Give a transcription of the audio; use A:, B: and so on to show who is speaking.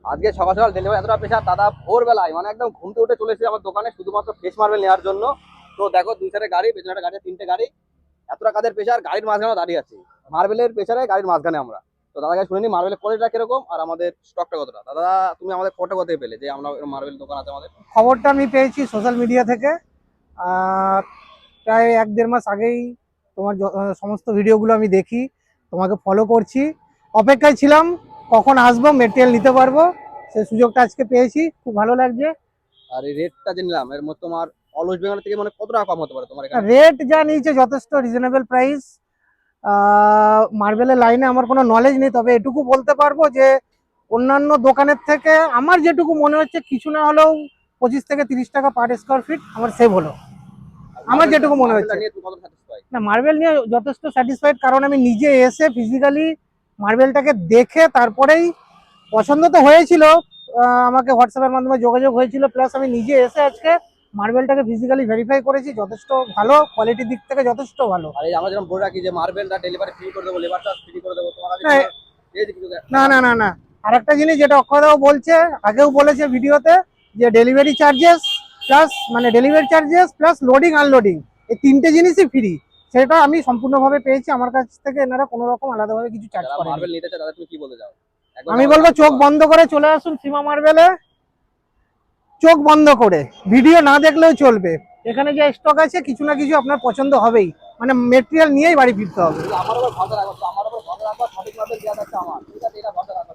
A: আজকে সকাল সকাল ডেলিভারি এতটা প্রেশার, দাদা ভোরবেলায় মানে একদম ঘুম থেকে উঠে চলে এসেছে আমার দোকানে শুধুমাত্র ফেস মার্বেল নেওয়ার জন্য। তো দেখো দুই সাইডে গাড়ি, পেছনে একটা গাড়ি, তিনটে গাড়ি, এতটা কাজের প্রেশার, গাড়ির মাঝখানে দাঁড়িয়ে আছি মার্বেলের প্রেশারে, গাড়ির মাঝখানে আমরা। তো দাদাকে শুনে নি মার্বেলের কোয়ালিটিটা কিরকম আর আমাদের স্টকটা কতটা। দাদা তুমি আমাদের খবরটা কোথায় পেলে যে আমরা মার্বেল দোকান আছে আমাদের?
B: খবরটা আমি পেয়েছি সোশ্যাল মিডিয়া থেকে। প্রায় 1-1.5 মাস আগেই তোমার সমস্ত ভিডিওগুলো আমি দেখি, তোমাকে ফলো করছি, অপেক্ষায় ছিলাম কখন আসবো, মেটেরিয়াল নিতে পারবো। সেই সুযোগটা আজকে পেয়েছি, খুব ভালো লাগছে।
A: আর এই রেটটা যে নিলাম এর মধ্যে তোমার অলওয়েজ বেঙ্গল থেকে মানে কত টাকা কম হতে পারে তোমার এখানে?
B: রেট যা নিয়েছে যথেষ্ট রিজনেবল প্রাইস। মার্বেলের লাইনে আমার কোনো নলেজ নেই, তবে এটুকু বলতে পারবো যে অন্যান্য দোকানের থেকে আমার যেটুকু মনে হচ্ছে কিছু না হলেও 25 থেকে 30 টাকা পার স্কোয়ার ফিট আমার সেভ হলো, আমার যেটুকু মনে হচ্ছে।
A: নিয়ে তুমি কত স্যাটিসফাই?
B: না, মার্বেল নিয়ে যথেষ্ট স্যাটিসফাইড, কারণ আমি নিজে এসে ফিজিক্যালি মার্বেলটাকে দেখে তারপরেই পছন্দ তো হয়েছিল, আমাকে হোয়াটসঅ্যাপের মাধ্যমে যোগাযোগ হয়েছিল, প্লাস আমি নিজে এসে আজকে মার্বেলটাকে ফিজিক্যালি ভেরিফাই করেছি, যথেষ্ট ভালো, কোয়ালিটির দিক থেকে যথেষ্ট ভালো।
A: আর এই আমরা যেরকম বলে রাখি যে মার্বেলটা ডেলিভারি ফ্রি করে দেবো, লেবার চার্জ ফ্রি করে দেবো, তোমার কাছে
B: না না না না না, আর একটা জিনিস যেটা অক্ষয়দাও বলছে, আগেও বলেছে ভিডিওতে, যে delivery charges plus delivery charges plus loading unloading, এই তিনটে জিনিসই ফ্রি। সেটা আমি সম্পূর্ণভাবে পেয়েছি, আমার কাছ থেকে এনারা কোনো রকম আলাদাভাবে কিছু চার্জ করে।
A: মার্বেল নিতে চায় দাদা তুমি কি বলতে চাও?
B: আমি বলবো চোখ বন্ধ করে চলে আসুন সীমা মার্বেলে, চোখ বন্ধ করে, ভিডিও না দেখলেও চলবে। এখানে যে স্টক আছে কিছু না কিছু আপনার পছন্দ হবেই, মেটেরিয়াল নিয়েই বাড়ি ফিরতে হবে।
A: আমার উপর ভরসা রাখো, আমার উপর ভরসা রাখো, সঠিক ভাবে দেওয়া থাকছে আমার, ঠিক আছে, এটা ভরসা রাখো।